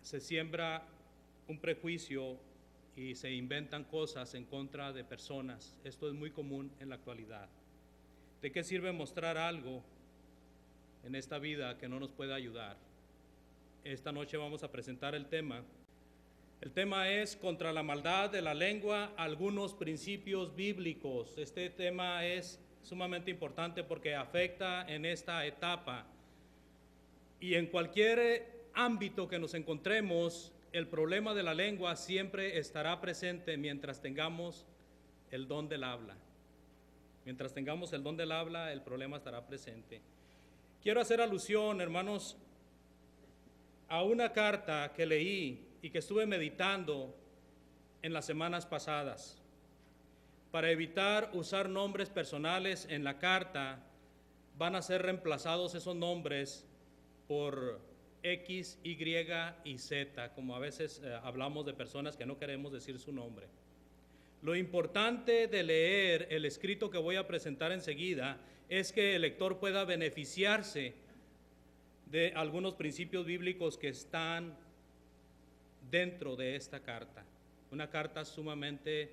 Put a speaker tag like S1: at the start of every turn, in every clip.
S1: se siembra un prejuicio y se inventan cosas en contra de personas. Esto es muy común en la actualidad. ¿De qué sirve mostrar algo en esta vida que no nos puede ayudar? Esta noche vamos a presentar el tema. El tema es contra la maldad de la lengua, algunos principios bíblicos. Este tema es sumamente importante porque afecta en esta etapa. Y en cualquier ámbito que nos encontremos, el problema de la lengua siempre estará presente mientras tengamos el don del habla. Mientras tengamos el don del habla, el problema estará presente. Quiero hacer alusión, hermanos, a una carta que leí y que estuve meditando en las semanas pasadas. Para evitar usar nombres personales en la carta, van a ser reemplazados esos nombres por X, Y y Z, como a veces hablamos de personas que no queremos decir su nombre. Lo importante de leer el escrito que voy a presentar enseguida es que el lector pueda beneficiarse de algunos principios bíblicos que están dentro de esta carta. Una carta sumamente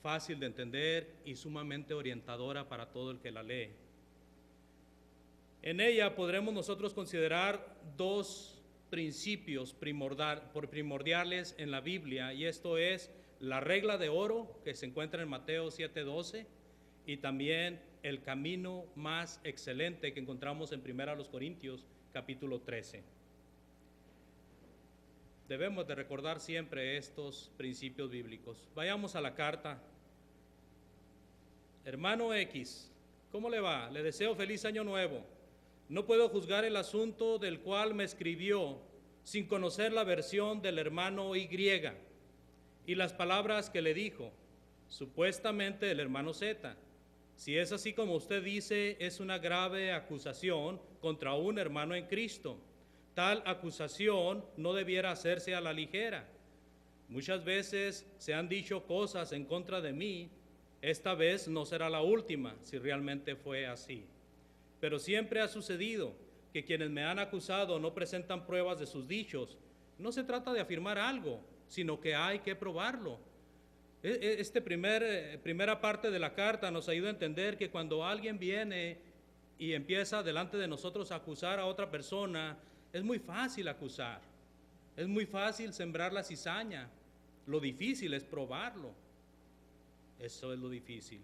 S1: fácil de entender y sumamente orientadora para todo el que la lee. En ella podremos nosotros considerar dos principios primordiales en la Biblia, y esto es la regla de oro que se encuentra en Mateo 7:12 y también el camino más excelente que encontramos en 1 Corintios capítulo 13. Debemos de recordar siempre estos principios bíblicos. Vayamos a la carta. Hermano X, ¿cómo le va? Le deseo feliz año nuevo. No puedo juzgar el asunto del cual me escribió sin conocer la versión del hermano Y y las palabras que le dijo, supuestamente el hermano Z. Si es así como usted dice, es una grave acusación contra un hermano en Cristo. Tal acusación no debiera hacerse a la ligera. Muchas veces se han dicho cosas en contra de mí. Esta vez no será la última, si realmente fue así. Pero siempre ha sucedido que quienes me han acusado no presentan pruebas de sus dichos. No se trata de afirmar algo, sino que hay que probarlo. Primera parte de la carta nos ayuda a entender que cuando alguien viene y empieza delante de nosotros a acusar a otra persona, es muy fácil acusar, es muy fácil sembrar la cizaña. Lo difícil es probarlo. Eso es lo difícil.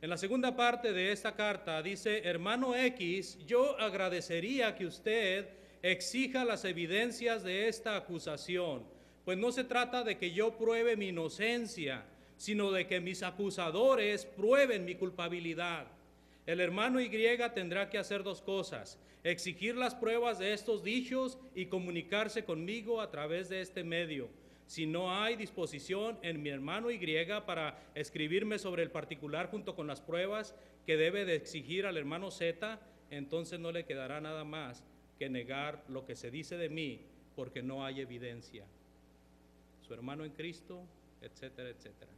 S1: En la segunda parte de esta carta dice, hermano X, yo agradecería que usted exija las evidencias de esta acusación, pues no se trata de que yo pruebe mi inocencia, sino de que mis acusadores prueben mi culpabilidad. El hermano Y tendrá que hacer dos cosas, exigir las pruebas de estos dichos y comunicarse conmigo a través de este medio. Si no hay disposición en mi hermano Y para escribirme sobre el particular junto con las pruebas que debe de exigir al hermano Z, entonces no le quedará nada más que negar lo que se dice de mí porque no hay evidencia. Su hermano en Cristo, etcétera, etcétera.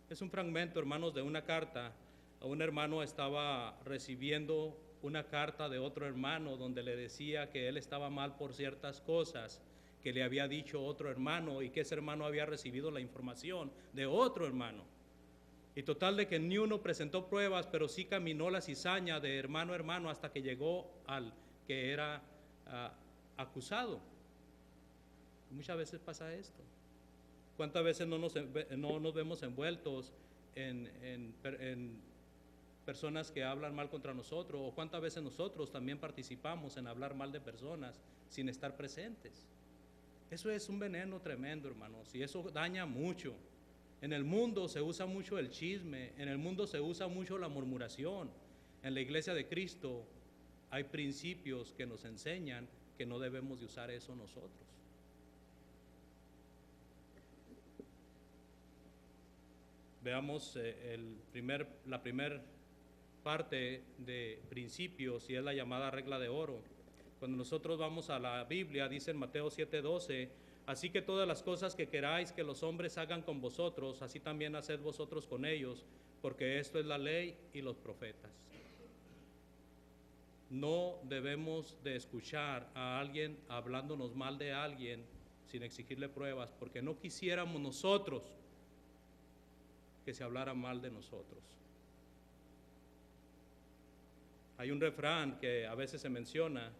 S1: Es un fragmento, hermanos, de una carta. Un hermano estaba recibiendo una carta de otro hermano donde le decía que él estaba mal por ciertas cosas que le había dicho otro hermano y que ese hermano había recibido la información de otro hermano. Y total de que ni uno presentó pruebas, pero sí caminó la cizaña de hermano a hermano hasta que llegó al que era acusado. Muchas veces pasa esto. ¿Cuántas veces no nos vemos envueltos en personas que hablan mal contra nosotros? ¿O cuántas veces nosotros también participamos en hablar mal de personas sin estar presentes? Eso es un veneno tremendo, hermanos, y eso daña mucho. En el mundo se usa mucho el chisme, en el mundo se usa mucho la murmuración. En la iglesia de Cristo hay principios que nos enseñan que no debemos de usar eso nosotros. Veamos la primera parte de principios, y es la llamada regla de oro. Cuando nosotros vamos a la Biblia, dice en Mateo 7:12, así que todas las cosas que queráis que los hombres hagan con vosotros, así también haced vosotros con ellos, porque esto es la ley y los profetas. No debemos de escuchar a alguien hablándonos mal de alguien sin exigirle pruebas, porque no quisiéramos nosotros que se hablara mal de nosotros. Hay un refrán que a veces se menciona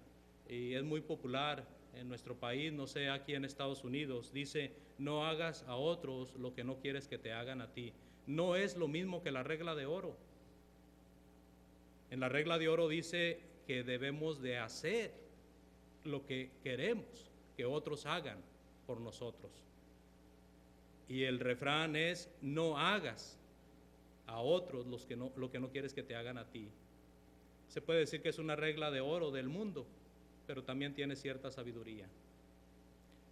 S1: y es muy popular en nuestro país, no sé, aquí en Estados Unidos, dice: no hagas a otros lo que no quieres que te hagan a ti. No es lo mismo que la regla de oro. En la regla de oro dice que debemos de hacer lo que queremos que otros hagan por nosotros. Y el refrán es: no hagas a otros lo que no quieres que te hagan a ti. Se puede decir que es una regla de oro del mundo, pero también tiene cierta sabiduría.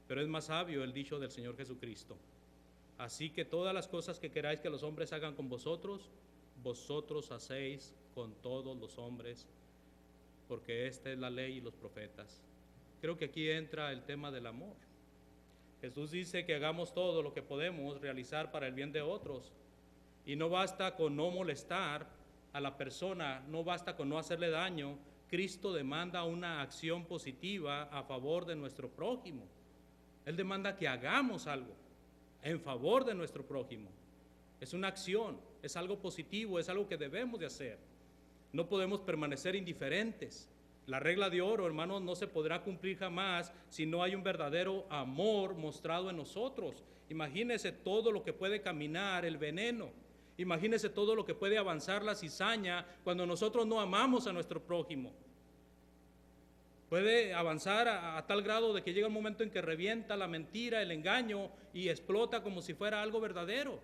S1: Pero es más sabio el dicho del Señor Jesucristo: así que todas las cosas que queráis que los hombres hagan con vosotros, vosotros hacéis con todos los hombres, porque esta es la ley y los profetas. Creo que aquí entra el tema del amor. Jesús dice que hagamos todo lo que podemos realizar para el bien de otros, y no basta con no molestar a la persona, no basta con no hacerle daño. Cristo demanda una acción positiva a favor de nuestro prójimo. Él demanda que hagamos algo en favor de nuestro prójimo. Es una acción, es algo positivo, es algo que debemos de hacer. No podemos permanecer indiferentes. La regla de oro, hermanos, no se podrá cumplir jamás si no hay un verdadero amor mostrado en nosotros. Imagínese todo lo que puede caminar el veneno. Imagínese todo lo que puede avanzar la cizaña cuando nosotros no amamos a nuestro prójimo. Puede avanzar a tal grado de que llega un momento en que revienta la mentira, el engaño, y explota como si fuera algo verdadero.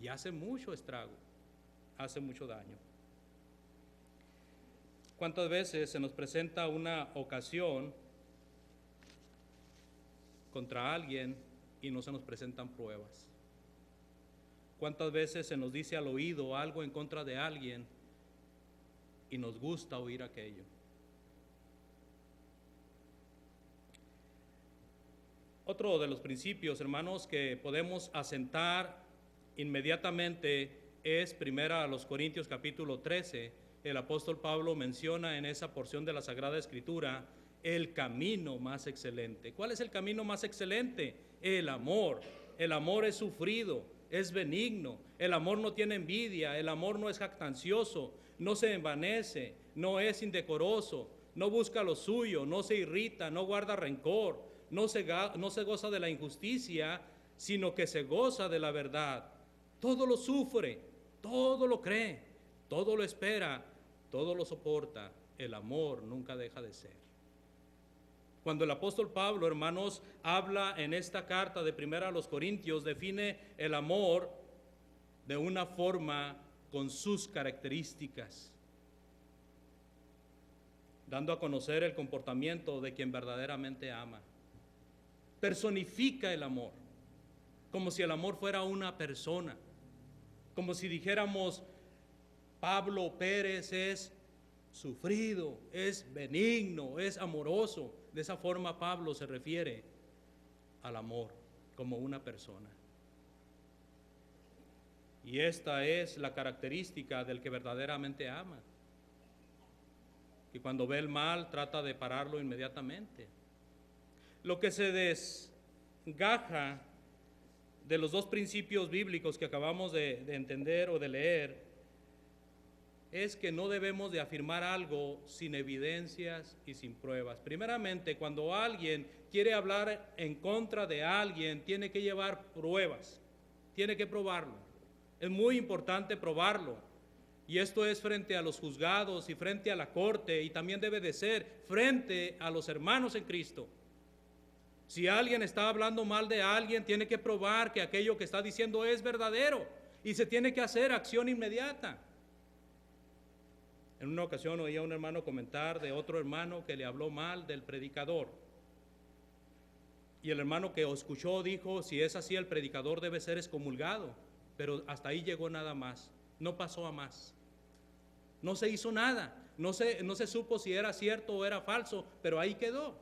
S1: Y hace mucho estrago, hace mucho daño. ¿Cuántas veces se nos presenta una ocasión contra alguien y no se nos presentan pruebas? ¿Cuántas veces se nos dice al oído algo en contra de alguien y nos gusta oír aquello? Otro de los principios, hermanos, que podemos asentar inmediatamente es 1 Corintios capítulo 13. El apóstol Pablo menciona en esa porción de la Sagrada Escritura el camino más excelente. ¿Cuál es el camino más excelente? El amor. El amor es sufrido, es benigno. El amor no tiene envidia, el amor no es jactancioso, no se envanece, no es indecoroso, no busca lo suyo, no se irrita, no guarda rencor, no se goza de la injusticia, sino que se goza de la verdad. Todo lo sufre, todo lo cree, todo lo espera, todo lo soporta. El amor nunca deja de ser. Cuando el apóstol Pablo, hermanos, habla en esta carta de 1 Corintios, define el amor de una forma con sus características, dando a conocer el comportamiento de quien verdaderamente ama. Personifica el amor, como si el amor fuera una persona, como si dijéramos: Pablo Pérez es sufrido, es benigno, es amoroso. De esa forma Pablo se refiere al amor como una persona. Y esta es la característica del que verdaderamente ama, que cuando ve el mal trata de pararlo inmediatamente. Lo que se desgaja de los dos principios bíblicos que acabamos de entender o de leer es que no debemos de afirmar algo sin evidencias y sin pruebas. Primeramente, cuando alguien quiere hablar en contra de alguien, tiene que llevar pruebas, tiene que probarlo. Es muy importante probarlo. Y esto es frente a los juzgados y frente a la corte, y también debe de ser frente a los hermanos en Cristo. Si alguien está hablando mal de alguien, tiene que probar que aquello que está diciendo es verdadero, y se tiene que hacer acción inmediata. En una ocasión oía a un hermano comentar de otro hermano que le habló mal del predicador. Y el hermano que escuchó dijo: si es así, el predicador debe ser excomulgado. Pero hasta ahí llegó nada más, no pasó a más. No se hizo nada, no se supo si era cierto o era falso, pero ahí quedó.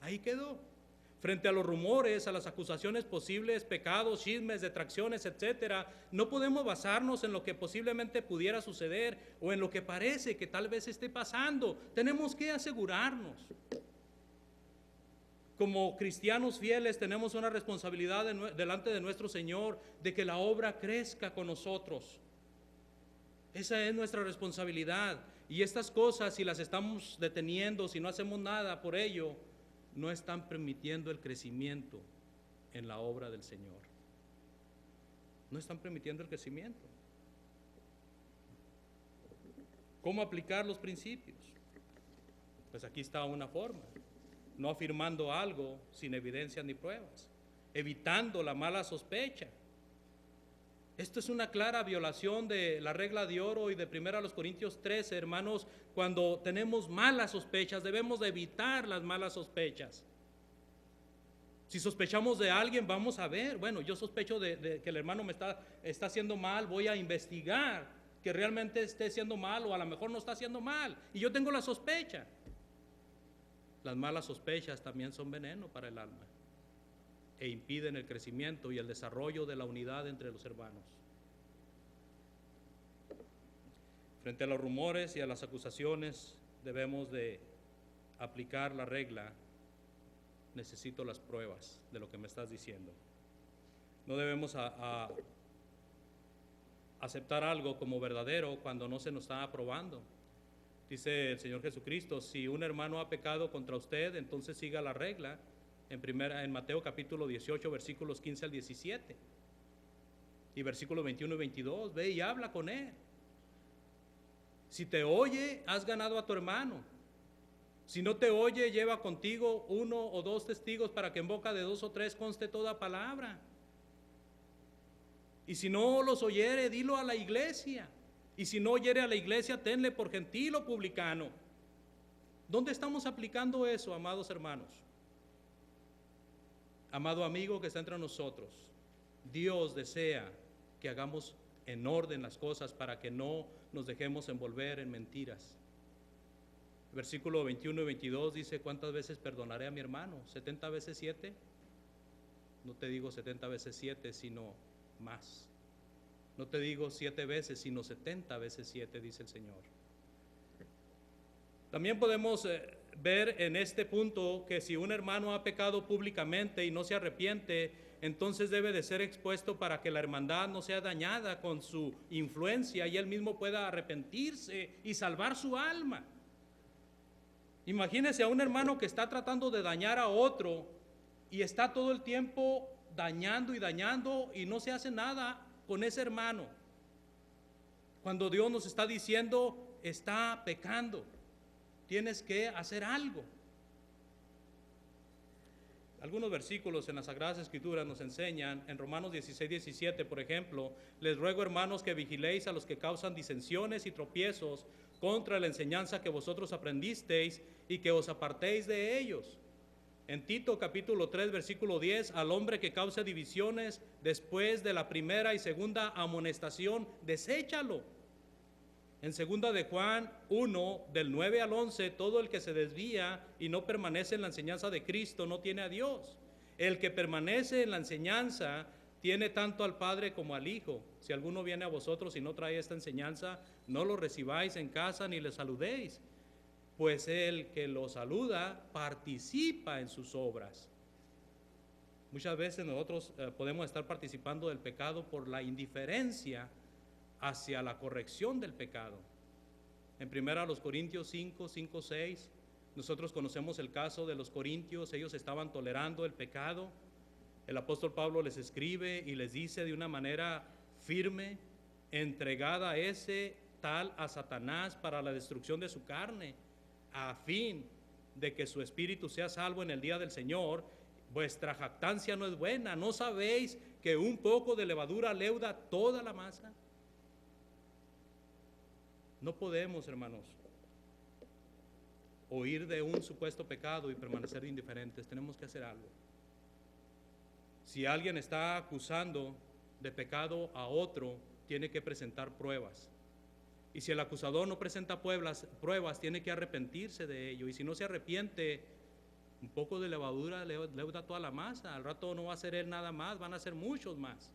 S1: Ahí quedó. Frente a los rumores, a las acusaciones posibles, pecados, chismes, detracciones, etcétera, no podemos basarnos en lo que posiblemente pudiera suceder o en lo que parece que tal vez esté pasando. Tenemos que asegurarnos. Como cristianos fieles tenemos una responsabilidad delante de nuestro Señor de que la obra crezca con nosotros. Esa es nuestra responsabilidad. Y estas cosas, si las estamos deteniendo, si no hacemos nada por ello, no están permitiendo el crecimiento en la obra del Señor. No están permitiendo el crecimiento. ¿Cómo aplicar los principios? Pues aquí está una forma. No afirmando algo sin evidencias ni pruebas, evitando la mala sospecha. Esto es una clara violación de la regla de oro y de 1 Corintios 13, hermanos. Cuando tenemos malas sospechas, debemos de evitar las malas sospechas. Si sospechamos de alguien, vamos a ver, bueno, yo sospecho de que el hermano me está haciendo mal, voy a investigar que realmente esté haciendo mal o a lo mejor no está haciendo mal. Y yo tengo la sospecha. Las malas sospechas también son veneno para el alma e impiden el crecimiento y el desarrollo de la unidad entre los hermanos. Frente a los rumores y a las acusaciones debemos de aplicar la regla: necesito las pruebas de lo que me estás diciendo. No debemos aceptar algo como verdadero cuando no se nos está aprobando. Dice el Señor Jesucristo: si un hermano ha pecado contra usted, entonces siga la regla. En Mateo capítulo 18, versículos 15 al 17. Y versículos 21 y 22, ve y habla con él. Si te oye, has ganado a tu hermano. Si no te oye, lleva contigo 1 o 2 testigos para que en boca de 2 o 3 conste toda palabra. Y si no los oyere, dilo a la iglesia. Y si no oyere a la iglesia, tenle por gentil o publicano. ¿Dónde estamos aplicando eso, amados hermanos? Amado amigo que está entre nosotros, Dios desea que hagamos en orden las cosas para que no nos dejemos envolver en mentiras. Versículo 21 y 22 dice: ¿cuántas veces perdonaré a mi hermano? ¿70 veces 7? No te digo 70 veces 7, sino más. No te digo 7 veces, sino 70 veces 7, dice el Señor. También podemos ver en este punto que si un hermano ha pecado públicamente y no se arrepiente, entonces debe de ser expuesto para que la hermandad no sea dañada con su influencia y él mismo pueda arrepentirse y salvar su alma. Imagínese a un hermano que está tratando de dañar a otro y está todo el tiempo dañando y no se hace nada con ese hermano. Cuando Dios nos está diciendo: está pecando, tienes que hacer algo. Algunos versículos en las Sagradas Escrituras nos enseñan, en Romanos 16, 17, por ejemplo: les ruego, hermanos, que vigiléis a los que causan disensiones y tropiezos contra la enseñanza que vosotros aprendisteis y que os apartéis de ellos. En Tito capítulo 3, versículo 10, al hombre que cause divisiones después de la primera y segunda amonestación, deséchalo. En segunda de Juan 1, del 9 al 11, todo el que se desvía y no permanece en la enseñanza de Cristo no tiene a Dios. El que permanece en la enseñanza tiene tanto al Padre como al Hijo. Si alguno viene a vosotros y no trae esta enseñanza, no lo recibáis en casa ni le saludéis, pues el que lo saluda participa en sus obras. Muchas veces nosotros podemos estar participando del pecado por la indiferencia hacia la corrección del pecado. En 1 Corintios 5, 5, 6, nosotros conocemos el caso de los corintios. Ellos estaban tolerando el pecado. El apóstol Pablo les escribe y les dice de una manera firme: entregada ese tal a Satanás para la destrucción de su carne, a fin de que su espíritu sea salvo en el día del Señor. Vuestra jactancia no es buena. ¿No sabéis que un poco de levadura leuda toda la masa? No podemos, hermanos, oír de un supuesto pecado y permanecer indiferentes. Tenemos que hacer algo. Si alguien está acusando de pecado a otro, tiene que presentar pruebas. Y si el acusador no presenta pruebas, tiene que arrepentirse de ello. Y si no se arrepiente, Un poco de levadura leuda toda la masa. Al rato no va a ser él nada más, van a ser muchos más.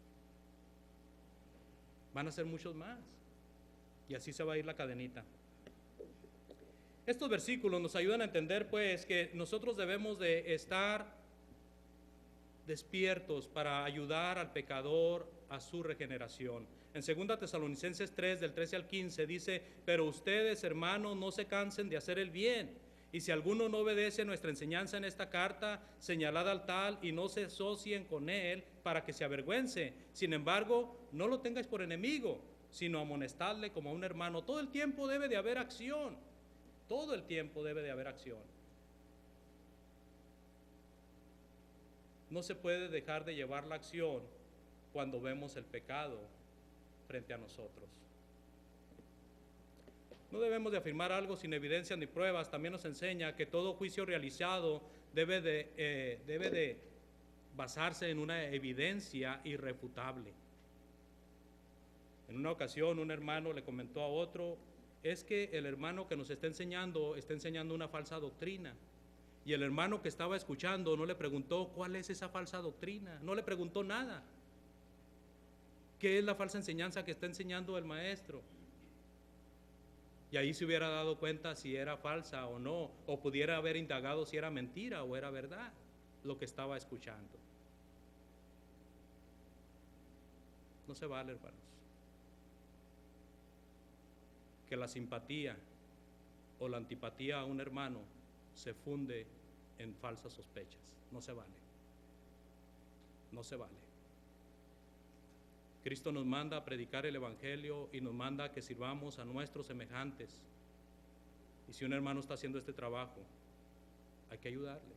S1: Van a ser muchos más. Y así se va a ir la cadenita. Estos versículos nos ayudan a entender pues que nosotros debemos de estar despiertos para ayudar al pecador a su regeneración. En 2 Tesalonicenses 3, del 13 al 15 dice: pero ustedes, hermanos, no se cansen de hacer el bien, y si alguno no obedece nuestra enseñanza en esta carta, señalad al tal y no se asocien con él para que se avergüence. Sin embargo, no lo tengáis por enemigo, sino amonestadle como a un hermano. Todo el tiempo debe de haber acción. Todo el tiempo debe de haber acción. No se puede dejar de llevar la acción cuando vemos el pecado frente a nosotros. No debemos de afirmar algo sin evidencias ni pruebas. También nos enseña que todo juicio realizado debe de basarse en una evidencia irrefutable. En una ocasión un hermano le comentó a otro: es que el hermano que nos está enseñando una falsa doctrina. Y el hermano que estaba escuchando no le preguntó cuál es esa falsa doctrina, no le preguntó nada. ¿Qué es la falsa enseñanza que está enseñando el maestro? Y ahí se hubiera dado cuenta si era falsa o no, o pudiera haber indagado si era mentira o era verdad lo que estaba escuchando. No se vale, hermanos, que la simpatía o la antipatía a un hermano se funde en falsas sospechas. No se vale. No se vale. Cristo nos manda a predicar el evangelio y nos manda a que sirvamos a nuestros semejantes. Y si un hermano está haciendo este trabajo, hay que ayudarle.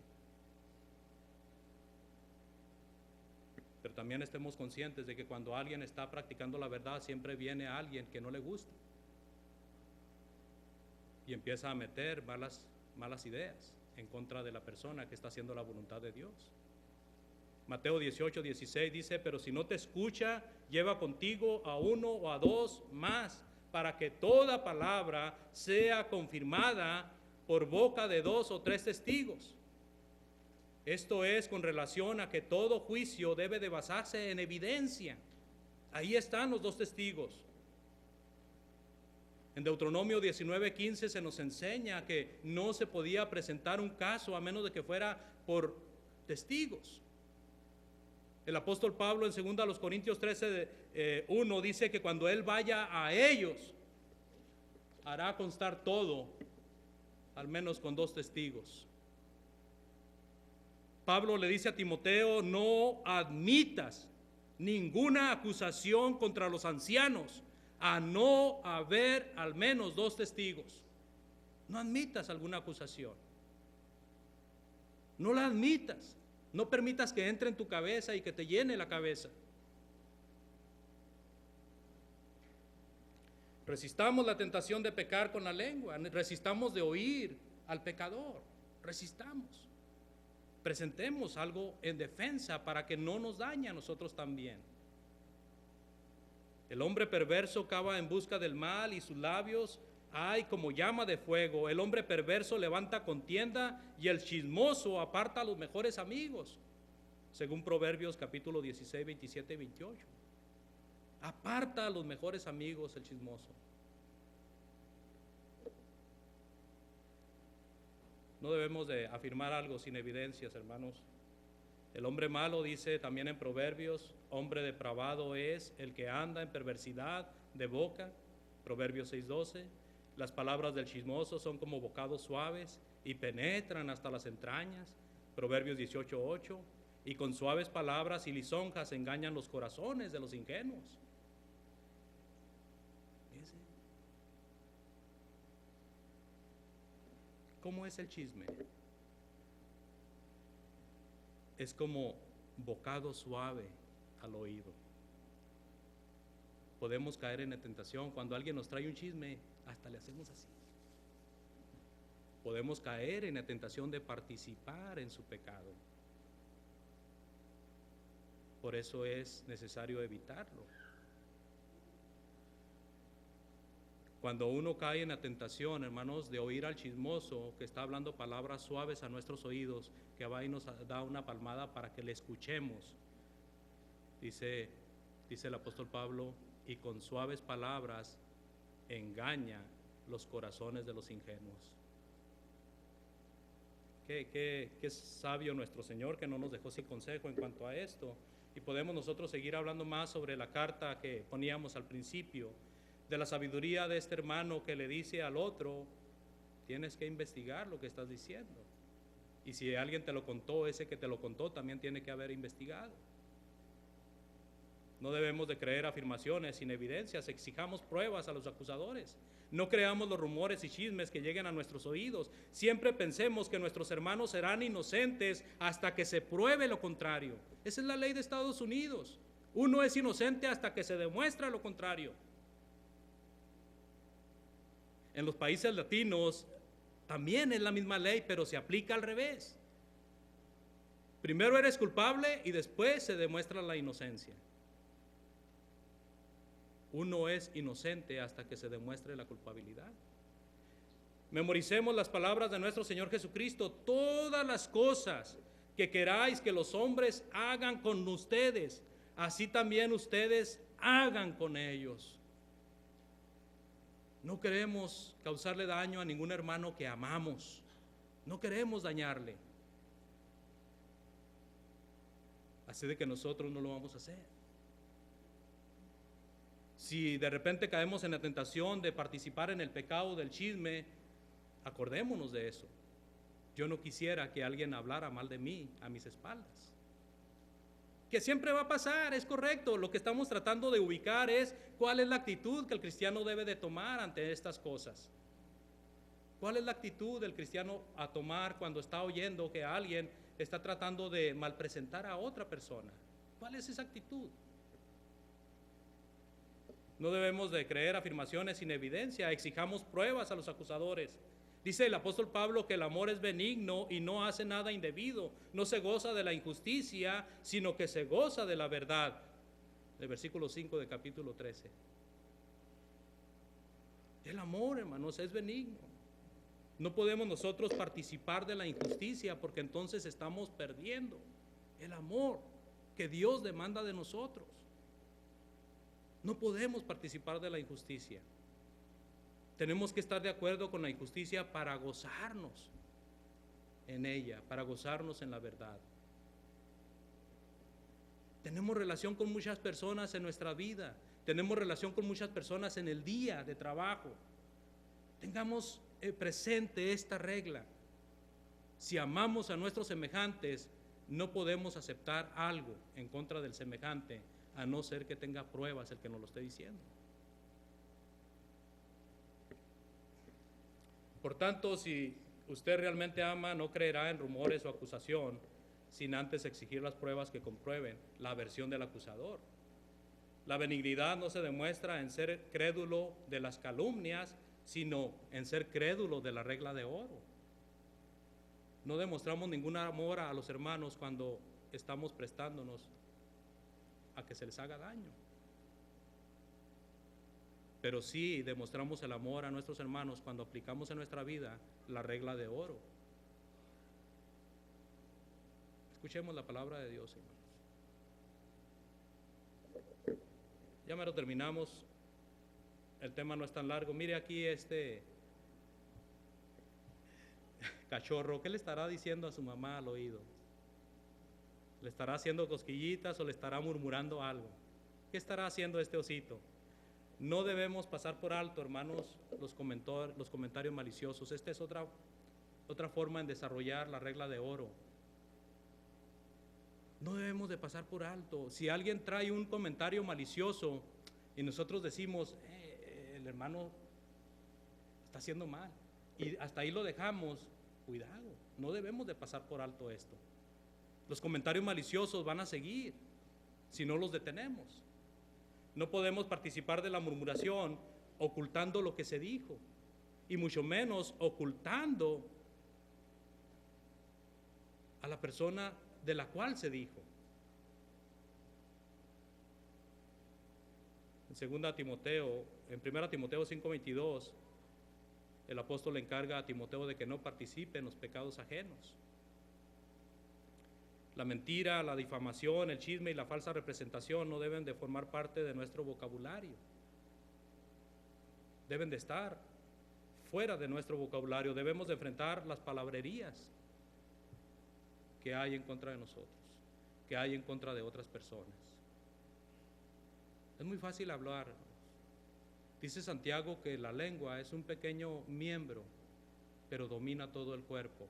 S1: Pero también estemos conscientes de que cuando alguien está practicando la verdad, siempre viene alguien que no le gusta y empieza a meter malas ideas en contra de la persona que está haciendo la voluntad de Dios. Mateo 18:16 dice: pero si no te escucha, lleva contigo a uno o a dos más, para que toda palabra sea confirmada por boca de 2 o 3 testigos. Esto es con relación a que todo juicio debe de basarse en evidencia. Ahí están los 2 testigos. En Deuteronomio 19:15 se nos enseña que no se podía presentar un caso a menos de que fuera por testigos. El apóstol Pablo en 2 Corintios 13:1 dice que cuando él vaya a ellos, hará constar todo, al menos con 2 testigos. Pablo le dice a Timoteo: no admitas ninguna acusación contra los ancianos, a no haber al menos 2 testigos. No admitas alguna acusación. No la admitas. No permitas que entre en tu cabeza y que te llene la cabeza. Resistamos la tentación de pecar con la lengua. Resistamos de oír al pecador. Resistamos. Presentemos algo en defensa para que no nos dañe a nosotros también. El hombre perverso cava en busca del mal y sus labios hay como llama de fuego. El hombre perverso levanta contienda y el chismoso aparta a los mejores amigos, según Proverbios capítulo 16, 27 y 28. Aparta a los mejores amigos el chismoso. No debemos de afirmar algo sin evidencias, hermanos. El hombre malo, dice también en Proverbios, hombre depravado es el que anda en perversidad de boca. Proverbios 6:12. Las palabras del chismoso son como bocados suaves y penetran hasta las entrañas. Proverbios 18:8. Y con suaves palabras y lisonjas engañan los corazones de los ingenuos. ¿Ese? ¿Cómo es el chisme? Es como bocado suave al oído. Podemos caer en la tentación. Cuando alguien nos trae un chisme, hasta le hacemos así. Podemos caer en la tentación de participar en su pecado. Por eso es necesario evitarlo. Cuando uno cae en la tentación, hermanos, de oír al chismoso que está hablando palabras suaves a nuestros oídos, que va y nos da una palmada para que le escuchemos, dice el apóstol Pablo, y con suaves palabras engaña los corazones de los ingenuos. Qué sabio nuestro Señor, que no nos dejó sin consejo en cuanto a esto. Y podemos nosotros seguir hablando más sobre la carta que poníamos al principio, de la sabiduría de este hermano que le dice al otro: tienes que investigar lo que estás diciendo. Y si alguien te lo contó, ese que te lo contó también tiene que haber investigado. No debemos de creer afirmaciones sin evidencias, exijamos pruebas a los acusadores. No creamos los rumores y chismes que lleguen a nuestros oídos. Siempre pensemos que nuestros hermanos serán inocentes hasta que se pruebe lo contrario. Esa es la ley de Estados Unidos. Uno es inocente hasta que se demuestra lo contrario. En los países latinos también es la misma ley, pero se aplica al revés. Primero eres culpable y después se demuestra la inocencia. Uno es inocente hasta que se demuestre la culpabilidad. Memoricemos las palabras de nuestro Señor Jesucristo: todas las cosas que queráis que los hombres hagan con ustedes, así también ustedes hagan con ellos. No queremos causarle daño a ningún hermano que amamos. No queremos dañarle. Así de que nosotros no lo vamos a hacer. Si de repente caemos en la tentación de participar en el pecado del chisme, acordémonos de eso. Yo no quisiera que alguien hablara mal de mí a mis espaldas. Que siempre va a pasar, es correcto. Lo que estamos tratando de ubicar es cuál es la actitud que el cristiano debe de tomar ante estas cosas. ¿Cuál es la actitud del cristiano a tomar cuando está oyendo que alguien está tratando de malpresentar a otra persona? ¿Cuál es esa actitud? No debemos de creer afirmaciones sin evidencia, exijamos pruebas a los acusadores. Dice el apóstol Pablo que el amor es benigno y no hace nada indebido, no se goza de la injusticia, sino que se goza de la verdad. El versículo 5 de capítulo 13. El amor, hermanos, es benigno. No podemos nosotros participar de la injusticia porque entonces estamos perdiendo el amor que Dios demanda de nosotros. No podemos participar de la injusticia. Tenemos que estar de acuerdo con la injusticia para gozarnos en ella, para gozarnos en la verdad. Tenemos relación con muchas personas en nuestra vida, tenemos relación con muchas personas en el día de trabajo. Tengamos presente esta regla. Si amamos a nuestros semejantes, no podemos aceptar algo en contra del semejante, a no ser que tenga pruebas el que nos lo esté diciendo. Por tanto, si usted realmente ama, no creerá en rumores o acusación, sin antes exigir las pruebas que comprueben la versión del acusador. La benignidad no se demuestra en ser crédulo de las calumnias, sino en ser crédulo de la regla de oro. No demostramos ningún amor a los hermanos cuando estamos prestándonos a que se les haga daño. Pero sí demostramos el amor a nuestros hermanos cuando aplicamos en nuestra vida la regla de oro. Escuchemos la palabra de Dios, hermanos. Ya me lo terminamos. El tema no es tan largo. Mire aquí este cachorro. ¿Qué le estará diciendo a su mamá al oído? ¿Le estará haciendo cosquillitas o le estará murmurando algo? ¿Qué estará haciendo este osito? No debemos pasar por alto, hermanos, los comentarios maliciosos. Esta es otra forma en desarrollar la regla de oro. No debemos de pasar por alto. Si alguien trae un comentario malicioso y nosotros decimos, el hermano está haciendo mal, y hasta ahí lo dejamos, cuidado, no debemos de pasar por alto esto. Los comentarios maliciosos van a seguir si no los detenemos. No podemos participar de la murmuración ocultando lo que se dijo, y mucho menos ocultando a la persona de la cual se dijo. En 1 Timoteo 5:22, el apóstol le encarga a Timoteo de que no participe en los pecados ajenos. La mentira, la difamación, el chisme y la falsa representación no deben de formar parte de nuestro vocabulario. Deben de estar fuera de nuestro vocabulario. Debemos de enfrentar las palabrerías que hay en contra de nosotros, que hay en contra de otras personas. Es muy fácil hablar. Dice Santiago que la lengua es un pequeño miembro, pero domina todo el cuerpo.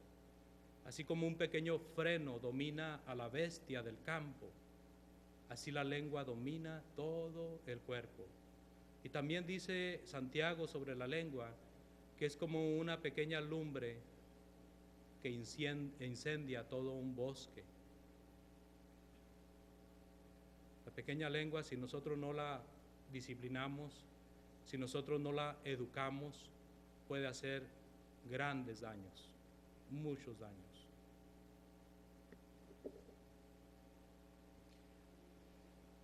S1: Así como un pequeño freno domina a la bestia del campo, así la lengua domina todo el cuerpo. Y también dice Santiago sobre la lengua que es como una pequeña lumbre que incendia todo un bosque. La pequeña lengua, si nosotros no la disciplinamos, si nosotros no la educamos, puede hacer grandes daños, muchos daños.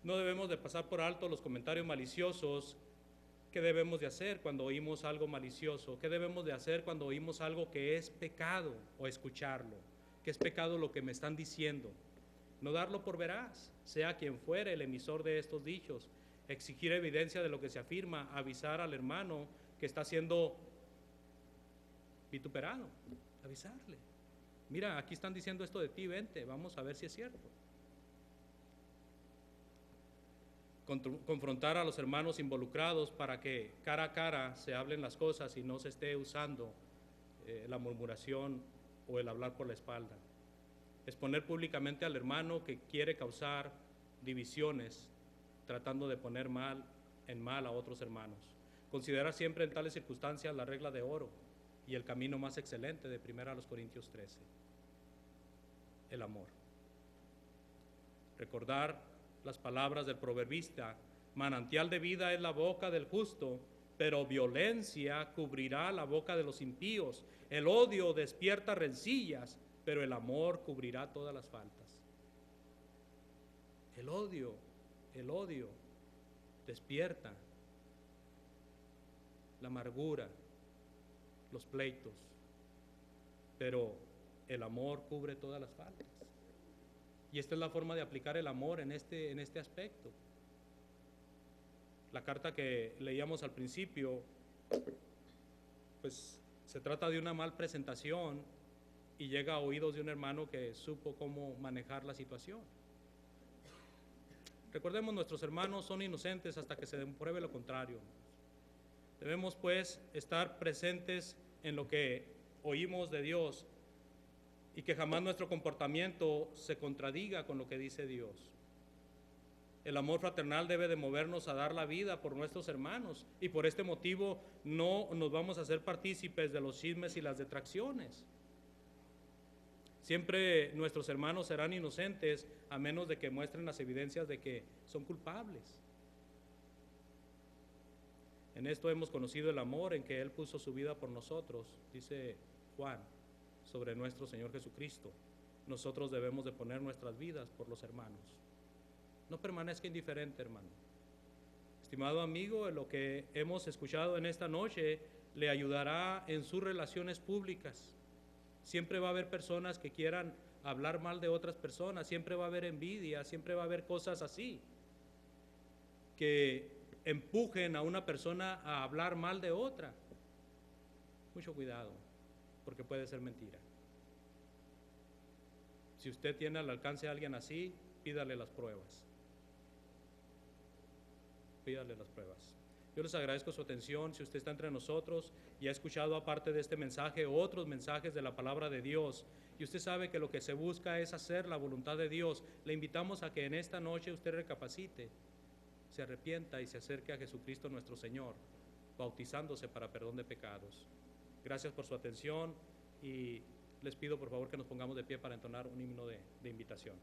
S1: No debemos de pasar por alto los comentarios maliciosos. ¿Qué debemos de hacer cuando oímos algo malicioso? ¿Qué debemos de hacer cuando oímos algo que es pecado o escucharlo? ¿Qué es pecado lo que me están diciendo? No darlo por veraz, sea quien fuere el emisor de estos dichos. Exigir evidencia de lo que se afirma, avisar al hermano que está siendo vituperado, avisarle. Mira, aquí están diciendo esto de ti, vente, vamos a ver si es cierto. Confrontar a los hermanos involucrados para que cara a cara se hablen las cosas y no se esté usando la murmuración o el hablar por la espalda. Exponer públicamente al hermano que quiere causar divisiones, tratando de poner mal a otros hermanos. Considerar siempre en tales circunstancias la regla de oro y el camino más excelente de 1 Corintios 13, el amor. Recordar las palabras del proverbista: manantial de vida es la boca del justo, pero violencia cubrirá la boca de los impíos. El odio despierta rencillas, pero el amor cubrirá todas las faltas. El odio despierta la amargura, los pleitos, pero el amor cubre todas las faltas. Y esta es la forma de aplicar el amor en este aspecto. La carta que leíamos al principio, pues se trata de una mal presentación y llega a oídos de un hermano que supo cómo manejar la situación. Recordemos, nuestros hermanos son inocentes hasta que se compruebe lo contrario. Debemos pues estar presentes en lo que oímos de Dios y que jamás nuestro comportamiento se contradiga con lo que dice Dios. El amor fraternal debe de movernos a dar la vida por nuestros hermanos, y por este motivo no nos vamos a hacer partícipes de los chismes y las detracciones. Siempre nuestros hermanos serán inocentes a menos de que muestren las evidencias de que son culpables. En esto hemos conocido el amor en que Él puso su vida por nosotros, dice Juan, sobre nuestro Señor Jesucristo. Nosotros debemos de poner nuestras vidas por los hermanos. No permanezca indiferente, hermano. Estimado amigo, lo que hemos escuchado en esta noche le ayudará en sus relaciones públicas. Siempre va a haber personas que quieran hablar mal de otras personas, siempre va a haber envidia, siempre va a haber cosas así, que empujen a una persona a hablar mal de otra. Mucho cuidado, porque puede ser mentira. Si usted tiene al alcance a alguien así, pídale las pruebas. Pídale las pruebas. Yo les agradezco su atención. Si usted está entre nosotros y ha escuchado aparte de este mensaje otros mensajes de la palabra de Dios, y usted sabe que lo que se busca es hacer la voluntad de Dios, le invitamos a que en esta noche usted recapacite, se arrepienta y se acerque a Jesucristo nuestro Señor, bautizándose para perdón de pecados. Gracias por su atención y les pido por favor que nos pongamos de pie para entonar un himno de invitación.